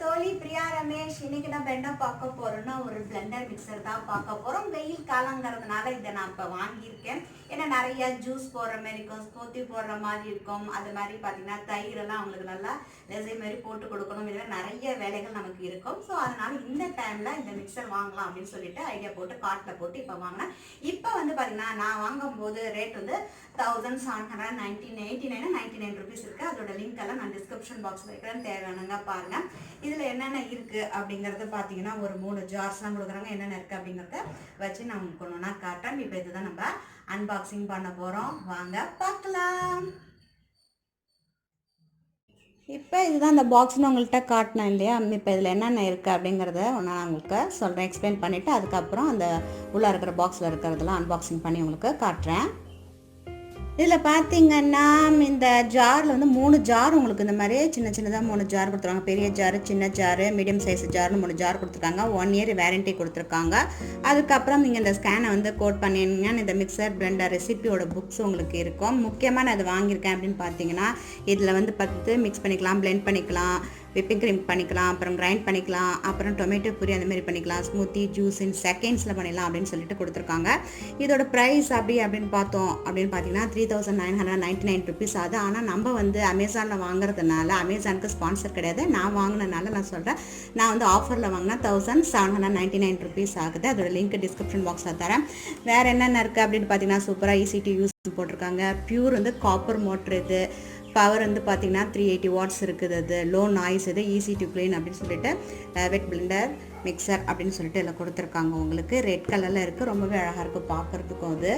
தோழி பிரியா ரமேஷ். இன்னைக்கு நம்ம என்ன பார்க்க போறோம்னா ஒரு பிளெண்டர் மிக்சர் தான் பார்க்க போறோம். வெயில் காலங்கிறதுனால இதை நான் இப்போ வாங்கியிருக்கேன். ஏன்னா நிறைய ஜூஸ் போடுற மாதிரி இருக்கும், ஸ்மூத்தி போடுற மாதிரி இருக்கும். அது மாதிரி பார்த்தீங்கன்னா தயிரெல்லாம் அவங்களுக்கு நல்லா லெசை மாதிரி போட்டு கொடுக்கணும். இதில் நிறைய வேலைகள் நமக்கு இருக்கும். ஸோ அதனால இந்த டைம்ல இந்த மிக்சர் வாங்கலாம் அப்படின்னு சொல்லிட்டு ஐடியா போட்டு கார்ட்டில் போட்டு இப்போ வாங்கினேன். இப்போ வந்து பார்த்தீங்கன்னா நான் வாங்கும்போது ரேட் வந்து 1799 rupees இருக்கு. அதோட லிங்க் எல்லாம் நான் டிஸ்கிரிப்ஷன் பாக்ஸ் வைக்கிறேன், தேவையானங்க பாருங்க. இதுல என்னென்ன இருக்கு அப்படிங்கறது பாத்தீங்கன்னா ஒரு 3 ஜார்ஸ் தான் கொடுக்குறாங்க. என்னென்ன இருக்கு அப்படிங்கறத வச்சு நான் உங்களுக்கு ஒண்ணா காட்டுறேன். இப்போ இதுதான் நம்ம அன்பாக்சிங் பண்ண போறோம், வாங்க பார்க்கலாம். இப்போ இதுதான் அந்த பாக்ஸ்னு உங்கள்கிட்ட காட்டினேன் இல்லையா. இப்போ இதில் என்னென்ன இருக்குது அப்படிங்கிறத நான் உங்களுக்கு சொல்கிறேன், எக்ஸ்பிளைன் பண்ணிவிட்டு அதுக்கப்புறம் அந்த உள்ளே இருக்கிற பாக்ஸில் இருக்கிறதெல்லாம் அன்பாக்சிங் பண்ணி உங்களுக்கு காட்டுறேன். இதில் பார்த்தீங்கன்னா இந்த ஜாரில் வந்து 3 ஜார் உங்களுக்கு இந்த மாதிரி சின்ன சின்னதாக 3 ஜார் கொடுத்துருக்காங்க. பெரிய ஜாரு, சின்ன ஜாரு, மீடியம் சைஸ் ஜார்னு 3 ஜார் கொடுத்துருக்காங்க. 1 year வாரண்டி கொடுத்துருக்காங்க. அதுக்கப்புறம் நீங்கள் இந்த ஸ்கேனை வந்து கோட் பண்ணிங்கன்னா இந்த மிக்சர் பிளெண்டர் ரெசிபியோட புக்ஸ் உங்களுக்கு இருக்கும். முக்கியமாக நான் அது வாங்கியிருக்கேன் அப்படின்னு பார்த்தீங்கன்னா இதில் வந்து 10 மிக்ஸ் பண்ணிக்கலாம், பிளெண்ட் பண்ணிக்கலாம், விப்பிங் க்ரீம் பண்ணிக்கலாம், அப்புறம் கிரைண்ட் பண்ணிக்கலாம், அப்புறம் டொமேட்டோ பூரி அந்த மாதிரி பண்ணிக்கலாம், ஸ்மூத்தி ஜூஸ் இன் செகண்ட்ஸில் பண்ணிடலாம் அப்படின்னு சொல்லிட்டு கொடுத்துருக்காங்க. இதோட ப்ரைஸ் அப்படின்னு பார்த்தீங்கன்னா 3999 rupees ஆகுது. ஆனால் நம்ம வந்து அமேசானில் வாங்குறதுனால, அமேசானுக்கு ஸ்பான்சர் கிடையாது, நான் வாங்கினதுனால நான் சொல்கிறேன், நான் வந்து ஆஃபரில் வாங்கினா 1799 rupees ஆகுது. அதோட லிங்க் டிஸ்கிரிப்ஷன் பாக்ஸில் தரேன். வேறு என்னென்ன இருக்குது அப்படின்னு பார்த்தீங்கன்னா சூப்பராக ஈஸி டு யூஸ் போட்டிருக்காங்க. பியூர் வந்து காப்பர் மோட்ரு, இது பவர் வந்து பார்த்தீங்கன்னா 380 watts இருக்குது. அது லோ நாய்ஸ், இது ஈஸி டு க்ளீன் அப்படின்னு சொல்லிட்டு வெட் பிளெண்டர் மிக்சர் அப்படின்னு சொல்லிட்டு எல்லாம் கொடுத்துருக்காங்க. உங்களுக்கு ரெட் கலரில் இருக்குது, ரொம்பவே அழகாக இருக்குது பார்க்குறதுக்கும். அது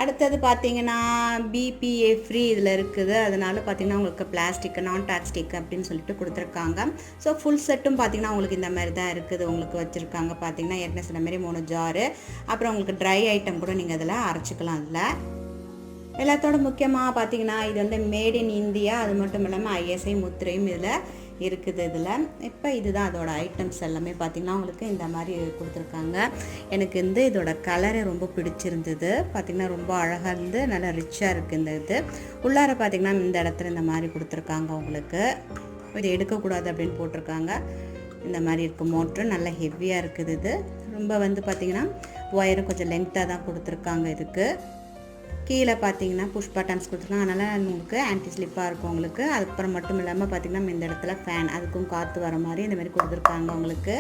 அடுத்தது பார்த்தீங்கன்னா பிபிஏ ஃப்ரீ இதில் இருக்குது. அதனால பார்த்தீங்கன்னா உங்களுக்கு பிளாஸ்டிக் நான் டாக்ஸ்டிக் அப்படின்னு சொல்லிட்டு கொடுத்துருக்காங்க. ஸோ ஃபுல் செட்டும் பார்த்தீங்கன்னா உங்களுக்கு இந்த மாதிரி தான் இருக்குது. உங்களுக்கு வச்சுருக்காங்க பார்த்தீங்கன்னா ஏற்கனவே சொன்ன மாதிரி 3 ஜாரு, அப்புறம் உங்களுக்கு ட்ரை ஐட்டம் கூட நீங்கள் அதில் அரைச்சிக்கலாம். அதில் எல்லாத்தோட முக்கியமாக பார்த்தீங்கன்னா இது வந்து மேட் இன் இந்தியா, அது மட்டும் இல்லாமல் ஐஎஸ்ஐ முத்திரையும் இதில் இருக்குது. இதில் இப்போ இதுதான் அதோட ஐட்டம்ஸ் எல்லாமே பார்த்தீங்கன்னா உங்களுக்கு இந்த மாதிரி கொடுத்துருக்காங்க. எனக்கு வந்து இதோட கலரே ரொம்ப பிடிச்சிருந்தது. பார்த்திங்கன்னா ரொம்ப அழகாக இருந்து நல்லா ரிச்சாக இருக்குது. இந்த இது உள்ளார பார்த்திங்கன்னா இந்த இடத்துல இந்த மாதிரி கொடுத்துருக்காங்க. உங்களுக்கு இது எடுக்கக்கூடாது அப்படின்னு போட்டிருக்காங்க. இந்த மாதிரி இருக்குது மோட்ரு, நல்லா ஹெவியாக இருக்குது. இது ரொம்ப வந்து பார்த்திங்கன்னா ஒயரும் கொஞ்சம் லென்த்தாக தான் கொடுத்துருக்காங்க. இதுக்கு கீழே பார்த்தீங்கன்னா புஷ் பட்டன்ஸ் கொடுத்துருக்காங்க, அதனால் உங்களுக்கு ஆன்டி ஸ்லிப்பாக இருக்கும் உங்களுக்கு. அதுக்கப்புறம் மட்டும் இல்லாமல் பார்த்தீங்கன்னா இந்த இடத்துல ஃபேன், அதுக்கும் காற்று வர மாதிரி இந்த மாதிரி கொடுத்துருக்காங்க உங்களுக்கு.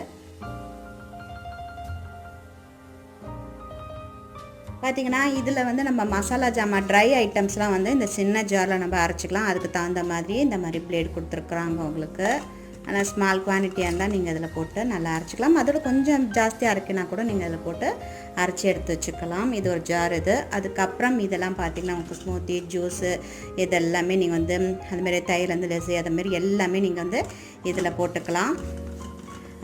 பார்த்தீங்கன்னா இதில் வந்து நம்ம மசாலா ஜாமான் ட்ரை ஐட்டம்ஸ்லாம் வந்து இந்த சின்ன ஜாரில் நம்ம அரைச்சிக்கலாம். அதுக்கு தகுந்த மாதிரி இந்த மாதிரி பிளேட் கொடுத்துருக்குறாங்க உங்களுக்கு. ஆனால் ஸ்மால் குவான்டிட்டியாக இருந்தால் நீங்கள் இதில் போட்டு நல்லா அரைச்சிக்கலாம். அதோட கொஞ்சம் ஜாஸ்தியாக அரைக்கினா கூட நீங்கள் இதில் போட்டு அரைச்சி எடுத்து வச்சுக்கலாம். இது ஒரு ஜார் இது. அதுக்கப்புறம் இதெல்லாம் பார்த்திங்கன்னா உங்களுக்கு ஸ்மூத்தி ஜூஸு இதெல்லாமே நீங்கள் வந்து அதுமாரி தயிர்லேருந்து லெசி அதுமாரி எல்லாமே நீங்கள் வந்து இதில் போட்டுக்கலாம்.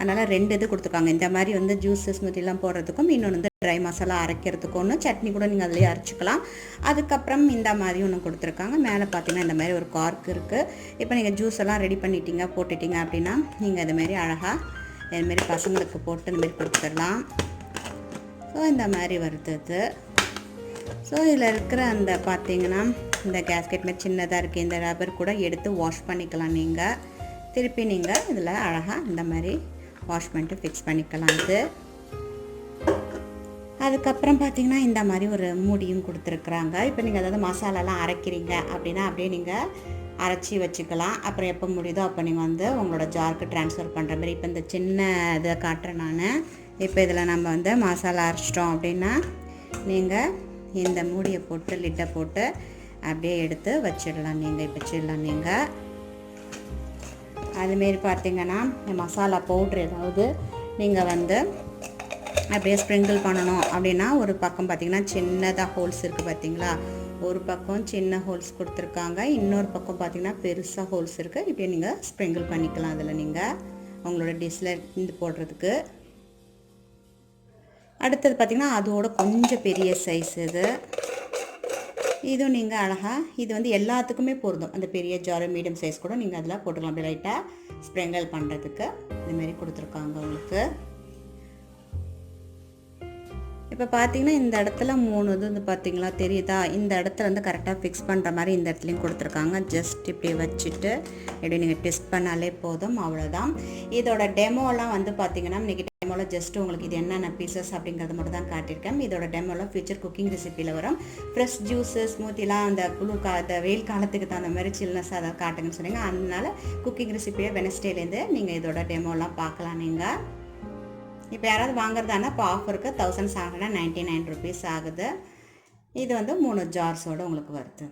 அதனால் 2 இது கொடுத்துருக்காங்க. இந்த மாதிரி வந்து ஜூஸு ஸ்மூத்திலாம் போடுறதுக்கும், இன்னொன்று வந்து ட்ரை மசாலா அரைக்கிறதுக்கும், ஒன்று சட்னி கூட நீங்கள் அதிலே அரைச்சிக்கலாம். அதுக்கப்புறம் இந்த மாதிரி ஒன்று கொடுத்துருக்காங்க. மேலே பார்த்தீங்கன்னா இந்த மாதிரி ஒரு கார்க் இருக்குது. இப்போ நீங்கள் ஜூஸ் எல்லாம் ரெடி பண்ணிட்டீங்க போட்டுட்டிங்க அப்படின்னா நீங்கள் இதுமாரி அழகாக இதுமாரி பசங்களுக்கு போட்டு இந்தமாரி கொடுத்துடலாம். ஸோ இந்த மாதிரி வருது இது. ஸோ இதில் இருக்கிற அந்த பார்த்தீங்கன்னா இந்த கேஸ்கெட் மாதிரி சின்னதாக இருக்குது. இந்த ரப்பர் கூட எடுத்து வாஷ் பண்ணிக்கலாம். நீங்கள் திருப்பி நீங்கள் இதில் அழகாக இந்த மாதிரி வாஷ் பண்ணிட்டு ஃபிக்ஸ் பண்ணிக்கலாம். இது அதுக்கப்புறம் பார்த்திங்கன்னா இந்த மாதிரி ஒரு மூடியும் கொடுத்துருக்குறாங்க. இப்போ நீங்கள் அதாவது மசாலாலாம் அரைக்கிறீங்க அப்படின்னா அப்படியே நீங்கள் அரைச்சி வச்சுக்கலாம். அப்புறம் எப்போ முடியுதோ அப்போ நீங்கள் வந்து உங்களோட ஜாருக்கு ட்ரான்ஸ்ஃபர் பண்ணுற மாதிரி. இப்போ இந்த சின்ன இதை காட்டுறேன் நான். இப்போ இதில் நம்ம வந்து மசாலா அரைச்சிட்டோம் அப்படின்னா நீங்கள் இந்த மூடியை போட்டு லிட்டை போட்டு அப்படியே எடுத்து வச்சிடலாம். நீங்கள் இப்போ வச்சிடலாம். நீங்கள் அதுமாரி பார்த்திங்கன்னா மசாலா பவுட்ரு ஏதாவது நீங்கள் வந்து அப்படியே ஸ்ப்ரிங்கிள் பண்ணணும் அப்படின்னா ஒரு பக்கம் பார்த்திங்கன்னா சின்னதாக ஹோல்ஸ் இருக்குது பார்த்திங்களா. ஒரு பக்கம் சின்ன ஹோல்ஸ் கொடுத்துருக்காங்க, இன்னொரு பக்கம் பார்த்திங்கன்னா பெருசாக ஹோல்ஸ் இருக்குது. இப்படியே நீங்கள் ஸ்ப்ரிங்கிள் பண்ணிக்கலாம். அதில் நீங்கள் உங்களோட டிஷ்ஷில் இது போடுறதுக்கு. அடுத்தது பார்த்திங்கன்னா அதோட கொஞ்சம் பெரிய சைஸ் இதுவும் நீங்கள் அழகாக இது வந்து எல்லாத்துக்குமே பொருந்தும். அந்த பெரிய ஜாரு மீடியம் சைஸ் கூட நீங்கள் அதில் போட்டுக்கலாம். அப்படி லைட்டாக ஸ்ப்ரிங்கிள் பண்ணுறதுக்கு இதுமாரி கொடுத்துருக்காங்க உங்களுக்கு. இப்போ பார்த்தீங்கன்னா இந்த இடத்துல 3 இது வந்து பார்த்தீங்களா தெரியுதா, இந்த இடத்துல வந்து கரெக்டாக ஃபிக்ஸ் பண்ணுற மாதிரி இந்த இடத்துலையும் கொடுத்துருக்காங்க. ஜஸ்ட் இப்படி வச்சுட்டு இப்படி நீங்கள் டெஸ்ட் பண்ணாலே போதும், அவ்வளோதான். இதோட டெமோலாம் வந்து பார்த்தீங்கன்னா இன்றைக்கி டெமோவில் ஜஸ்ட் உங்களுக்கு இது என்னென்ன பீசஸ் அப்படிங்கிறது மட்டும் தான் காட்டியிருக்கேன். இதோட டெமோவில் ஃபியூச்சர் குக்கிங் ரெசிப்பியில் வரும். ஃப்ரெஷ் ஜூஸு ஸ்மூத்திலாம் அந்த குளிர் காலத்தை வெயில் காலத்துக்கு தகுந்த மாதிரி சில்னஸ் அதை காட்டுங்கன்னு சொன்னீங்க. அதனால குக்கிங் ரெசிப்பியை வெனஸ்டேலேருந்து நீங்கள் இதோட டெமோலாம் பார்க்கலாம். நீங்கள் இப்போ யாராவது வாங்குறதானா இப்போ ஆஃபருக்கு 1799 ருபீஸ் ஆகுது. இது வந்து 3 ஜார்ஸோடு உங்களுக்கு வருது.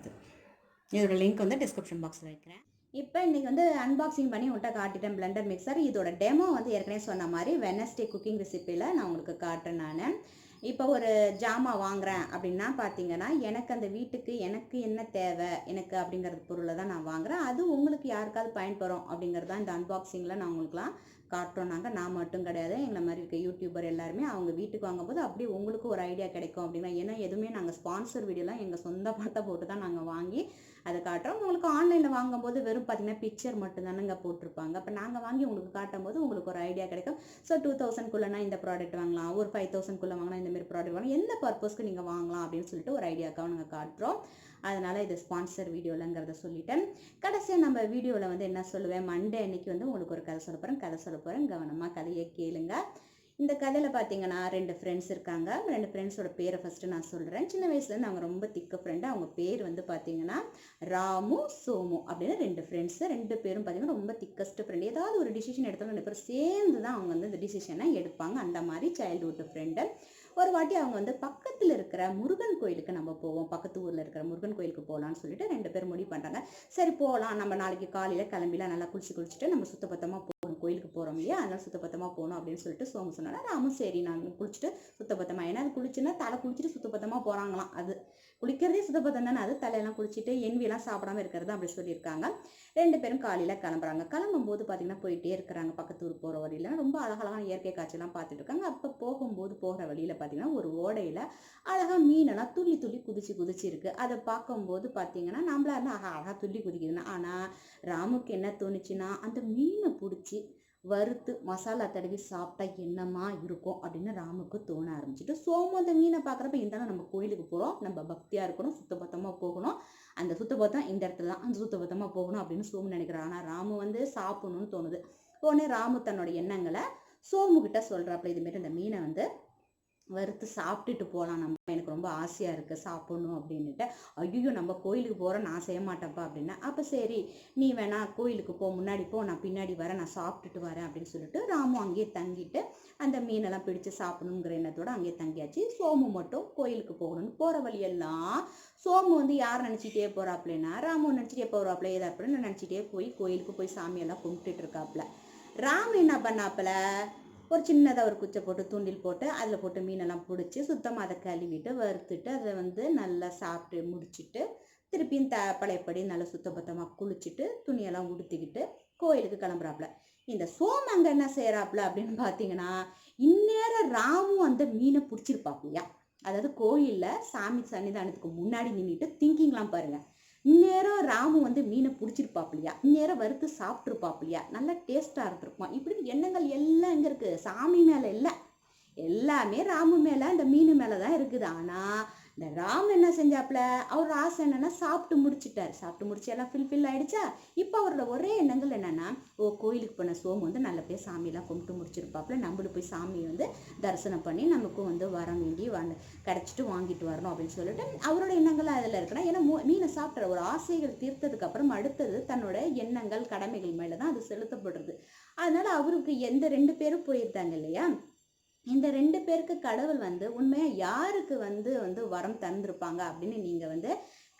இதோட லிங்க் வந்து டிஸ்கிரிப்ஷன் பாக்ஸில் வைக்கிறேன். இப்போ இன்றைக்கி வந்து அன்பாக்சிங் பண்ணி உங்கள்கிட்ட காட்டிட்டேன் பிளெண்டர் மிக்சர். இதோட டெமோ வந்து ஏற்கனவே சொன்ன மாதிரி வெனஸ்டே குக்கிங் ரெசிப்பியில் நான் உங்களுக்கு காட்டுறேன். நான் இப்போ ஒரு ஜாமான் வாங்குகிறேன் அப்படின்னா பார்த்தீங்கன்னா எனக்கு அந்த வீட்டுக்கு எனக்கு என்ன தேவை எனக்கு அப்படிங்கிறது பொருளை தான் நான் வாங்குகிறேன். அது உங்களுக்கு யாருக்காவது பயன்பெறும் அப்படிங்கிறது தான் இந்த அன்பாக்சிங்கில் நான் உங்களுக்குலாம் காட்டுறோம். நான் மட்டும் கிடையாது, எங்களை மாதிரி இருக்க யூடியூபர் எல்லாருமே அவங்க வீட்டுக்கு வாங்கும்போது அப்படியே உங்களுக்கு ஒரு ஐடியா கிடைக்கும் அப்படின்னா. ஏன்னா எதுவுமே நாங்கள் ஸ்பான்சர் வீடியோலாம் எங்கள் சொந்த பணத்தை போட்டு தான் நாங்கள் வாங்கி அதை காட்டுறோம். உங்களுக்கு ஆன்லைனில் வாங்கும்போது வெறும் பார்த்தீங்கன்னா பிக்சர் மட்டும்தானுங்க போட்டிருப்பாங்க. அப்போ நாங்கள் வாங்கி உங்களுக்கு காட்டும் போது உங்களுக்கு ஒரு ஐடியா கிடைக்கும். ஸோ 2000குள்ளனா இந்த ப்ராடக்ட் வாங்கலாம், ஒரு 5000குள்ளே வாங்கலாம், இந்தமாரி ப்ராடக்ட் வாங்கலாம், எந்த பர்பஸ்க்கு நீங்கள் வாங்கலாம் அப்படின்னு சொல்லிட்டு ஒரு ஐடியாக்காக நாங்கள் காட்டுறோம். அதனால் இது ஸ்பான்சர் வீடியோலங்கிறத சொல்லிட்டேன். கடைசியாக நம்ம வீடியோவில் வந்து என்ன சொல்லுவேன், மண்டே அன்னைக்கு வந்து உங்களுக்கு ஒரு கதை சொல்ல போகிறேன். கவனமாக கதையை கேளுங்க. இந்த கதையில் பார்த்தீங்கன்னா 2 ஃப்ரெண்ட்ஸ் இருக்காங்க. 2 ஃப்ரெண்ட்ஸோட பேரை ஃபஸ்ட்டு நான் சொல்கிறேன். சின்ன வயசுலேருந்து அவங்க ரொம்ப திக்க ஃப்ரெண்டு. அவங்க பேர் வந்து பார்த்தீங்கன்னா ராமு, சோமு அப்படின்னு 2 ஃப்ரெண்ட்ஸு. 2 பேரும் பார்த்தீங்கன்னா ரொம்ப திக்கஸ்ட் ஃப்ரெண்டு. ஏதாவது ஒரு டிசிஷன் எடுத்தாலும் 2 பேரும் சேர்ந்து தான் அவங்க வந்து இந்த டிசிஷனை எடுப்பாங்க. அந்த மாதிரி சைல்டுஹுட் ஃப்ரெண்டு. ஒரு வாட்டி அவங்க வந்து பக்கத்தில் இருக்கிற முருகன் கோயிலுக்கு நம்ம போவோம், பக்கத்து ஊரில் இருக்கிற முருகன் கோயிலுக்கு போகலான்னு சொல்லிட்டு 2 பேர் முடிவு பண்ணுறாங்க. சரி போகலாம், நம்ம நாளைக்கு காலையில் கிளம்பிலாம் நல்லா குளிச்சுட்டு நம்ம சுத்தபத்தமாக போகணும், கோயிலுக்கு போகிறோம் இல்லையா, அதனால் சுத்தபத்தமாக போகணும் அப்படின்னு சொல்லிட்டு சோமு சொன்னாங்க. ராமும் சரி நான் குளிச்சுட்டு சுத்தபத்தமாக, ஏன்னா அது குளிச்சுன்னா தலை குளிச்சுட்டு சுத்தபத்தமாக போகிறாங்களாம். அது குளிக்கிறதே சுத்தபத்தம் தானே, அது தலையெல்லாம் குளிச்சுட்டு என்வியெல்லாம் சாப்பிடாம இருக்கிறது அப்படி சொல்லியிருக்காங்க. 2 பேரும் காலையில் கிளம்புறாங்க. கிளம்பும்போது பார்த்தீங்கன்னா போயிட்டே இருக்கிறாங்க. பக்கத்து ஊர் போகிற வழியில் ரொம்ப அழகழகான இயற்கை காட்சியெல்லாம் பார்த்துட்டு இருக்காங்க. அப்போ போகிற வழியில் பார்த்தீங்கன்னா ஒரு ஓடையில் அழகாக மீனெல்லாம் துள்ளி குதிச்சு இருக்குது. அதை பார்க்கும்போது பார்த்தீங்கன்னா நம்மளா இருந்தால் அழகாக துள்ளி குதிக்குதுன்னா, ஆனால் ராமுக்கு என்ன தோணுச்சுன்னா அந்த மீனை பிடிச்சி வறுத்து மசாலா தடவி சாப்பிட்டா என்னமா இருக்கும் அப்படின்னு ராமுக்கு தோண ஆரம்பிச்சுட்டு, சோமு அந்த மீனை பார்க்குறப்ப இருந்தாலும் நம்ம கோயிலுக்கு போகிறோம், நம்ம பக்தியாக இருக்கணும், சுத்தபத்தமாக போகணும், அந்த சுத்தபத்தம் இந்த இடத்துல தான், அந்த சுத்தபத்தமாக போகணும் அப்படின்னு சோமு நினைக்கிறான். ஆனால் ராமு வந்து சாப்பிடணும்னு தோணுது. உடனே ராமு தன்னோட எண்ணங்களை சோமு கிட்ட சொல்கிறாப்புல, இதுமாரி இந்த மீனை வந்து வறுத்து சாப்பிட்டுட்டு போகலாம், நம்ம எனக்கு ரொம்ப ஆசையாக இருக்குது சாப்பிட்ணும் அப்படின்னுட்டு. ஐயோ நம்ம கோயிலுக்கு போகிறோம், நான் செய்ய மாட்டேன்ப்பா அப்படின்னா. அப்போ சரி நீ வேணா கோயிலுக்கு போ, முன்னாடி போ, நான் பின்னாடி வரேன், நான் சாப்பிட்டுட்டு வரேன் அப்படின்னு சொல்லிட்டு ராமு அங்கேயே தங்கிட்டு அந்த மீனெல்லாம் பிடிச்சு சாப்பிடணுங்கிற எண்ணத்தோடு அங்கேயே தங்கியாச்சு. சோமு மட்டும் கோயிலுக்கு போகணும்னு போகிற வழியெல்லாம் சோமு வந்து யார் நினச்சிட்டே போகிறாப்புலன்னா ராமு நினச்சிட்டே போகிறாப்புல, ஏதா அப்படின்னு நினச்சிட்டே போய் கோயிலுக்கு போய் சாமியெல்லாம் கும்பிட்டுட்டு இருக்காப்புல. ராமு என்ன பண்ணாப்புல, ஒரு சின்னதாக ஒரு குச்சை போட்டு தூண்டில் போட்டு அதில் போட்டு மீனெல்லாம் பிடிச்சி சுத்தமாக அதை கழுவிட்டு வறுத்துட்டு அதை வந்து நல்லா சாப்பிட்டு முடிச்சுட்டு திருப்பியும் பழையப்படி நல்லா சுத்தபத்தமாக குளிச்சுட்டு துணியெல்லாம் உடுத்திக்கிட்டு கோயிலுக்கு கிளம்புறாப்புல. இந்த சோமு அங்கே என்ன செய்கிறாப்புல அப்படின்னு பார்த்தீங்கன்னா, இந்நேரம் ராமு அந்த மீனை பிடிச்சிருப்பாப்புலையா. அதாவது கோயிலில் சாமி சன்னிதானத்துக்கு முன்னாடி நின்றுட்டு திங்கிங்லாம் பாருங்கள். இந்நேரம் ராமு வந்து மீனை பிடிச்சிருப்பாப்புலையா, இந்நேரம் வறுத்து சாப்பிட்ருப்பாப்புலையா, நல்லா டேஸ்ட்டாக இருந்திருக்குமா, இப்படி எண்ணங்கள் எல்லாம் எங்கே இருக்குது, சாமி மேலே இல்லை, எல்லாமே ராமு மேலே அந்த மீன் மேலே தான் இருக்குது. ஆனால் இந்த ராமு என்ன செஞ்சாப்புல, அவர் ஆசை என்னன்னா சாப்பிட்டு முடிச்சுட்டார். சாப்பிட்டு முடிச்சு எல்லாம் ஃபில் ஆயிடுச்சா. இப்போ அவரோட ஒரே எண்ணங்கள் என்னன்னா, கோயிலுக்கு போன சோமு வந்து நல்லபடியாக சாமியெல்லாம் கும்பிட்டு முடிச்சிருப்பாப்புல, நம்மளும் போய் சாமியை வந்து தரிசனம் பண்ணி நமக்கும் வந்து வரம் வேண்டி கிடச்சிட்டு வாங்கிட்டு வரணும் அப்படின்னு சொல்லிட்டு அவரோட எண்ணங்கள் அதில் இருக்குன்னா, ஏன்னா மீனை சாப்பிட்ற ஒரு ஆசைகள் தீர்த்ததுக்கு அப்புறம் அடுத்தது தன்னோட எண்ணங்கள் கடமைகள் மேலே தான் அது செலுத்தப்படுறது. அதனால அவருக்கு எந்த 2 பேரும் போயிருந்தாங்க இல்லையா, இந்த 2 பேருக்கு கடவுள் வந்து உண்மையாக யாருக்கு வந்து வரம் தந்திருப்பாங்க அப்படின்னு நீங்கள் வந்து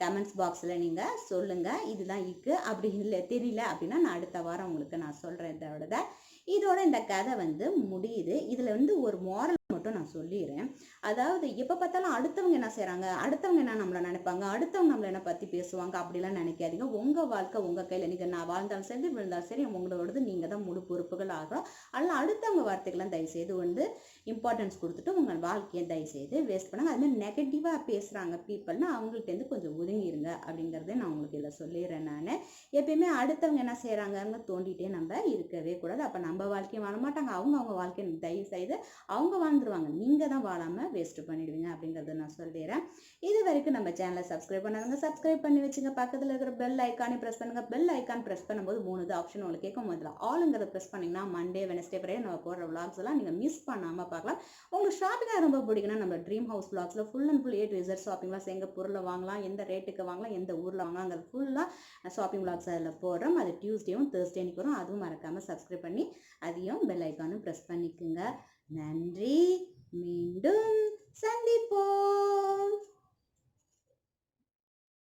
கமெண்ட்ஸ் பாக்ஸில் நீங்கள் சொல்லுங்கள். இதுதான் இருக்கு அப்படி இல்லை தெரியல அப்படின்னா நான் அடுத்த வாரம் உங்களுக்கு நான் சொல்கிறேன். இதோட இந்த கதை வந்து முடியுது. இதில் வந்து ஒரு மாரல் மட்டும் நான் சொல்லிடுறேன். அதாவது எப்போ பார்த்தாலும் அடுத்தவங்க என்ன செய்கிறாங்க, அடுத்தவங்க என்ன நம்மளை நினைப்பாங்க, அடுத்தவங்க நம்மளை என்ன பற்றி பேசுவாங்க அப்படிலாம் நினைக்காதீங்க. உங்கள் வாழ்க்கை உங்கள் கையில். நீங்கள் நான் வாழ்ந்தாலும் சரி விழுந்தாலும் சரி உங்களோடது நீங்கள் தான் முழு பொறுப்புகள் ஆகிறோம். அதனால் அடுத்தவங்க வார்த்தைகள்லாம் தயவுசெய்து வந்து இம்பார்ட்டன்ஸ் கொடுத்துட்டு உங்கள் வாழ்க்கையை தயவுசெய்து வேஸ்ட் பண்ணாங்க. அதுமாதிரி நெகட்டிவாக பேசுகிறாங்க பீப்புள்னா அவங்கள்ட்டேருந்து கொஞ்சம் ஒதுங்கிருங்க அப்படிங்கிறத நான் உங்களுக்கு இதில் சொல்லிடுறேன். நான் எப்பயுமே அடுத்தவங்க என்ன செய்கிறாங்கன்னு தோண்டிகிட்டே நம்ம இருக்கவே கூடாது. அப்போ நம்ம வாழ்க்கையை வாழ மாட்டாங்க, அவங்க வாழ்க்கையை தயவு செய்து அவங்க வாழ்ந்த வாழ்ந்துருவாங்க, நீங்கள் தான் வாழாமல் வேஸ்ட்டு பண்ணிடுவீங்க அப்படிங்கிறத நான் சொல்லிடுறேன். இது வரைக்கும் நம்ம சேனலை சப்ஸ்கிரைப் பண்ணாதவங்க சப்ஸ்கிரைப் பண்ணி வச்சுங்க. பக்கத்தில் இருக்கிற பெல் ஐக்கானே ப்ரெஸ் பண்ணுங்கள். பெல் ஐக்கான் ப்ரெஸ் பண்ணும்போது 3 ஆப்ஷன் உங்களுக்கு கேட்கும். முதல்ல ஆளுங்கிறத ப்ரெஸ் பண்ணிங்கன்னா மண்டே வெனஸ்டே ஃப்ரைடே நம்ம போடுற vlogs எல்லாம் நீங்கள் மிஸ் பண்ணாமல் பார்க்கலாம். உங்களுக்கு ஷாப்பிங்காக ரொம்ப பிடிக்குன்னா நம்ம ட்ரீம் ஹவுஸ் vlogsல full and full A to Z ஷாப்பிங்லாம் எங்கே பொருளை வாங்கலாம், எந்த ரேட்டுக்கு வாங்கலாம், எந்த ஊரில் வாங்கலாங்கிறது ஃபுல்லாக ஷாப்பிங் vlogs அதில் போடுறோம். அது டியூஸ்டேவும் தேர்ஸ்டேனுக்கு வரும். அதுவும் மறக்காமல் சப்ஸ்கிரைப் பண்ணி அதையும் பெல் ஐக்கானும் ப்ரெஸ் பண்ணிக்கோங்க. நன்றி, மீண்டும் சந்திப்போம்.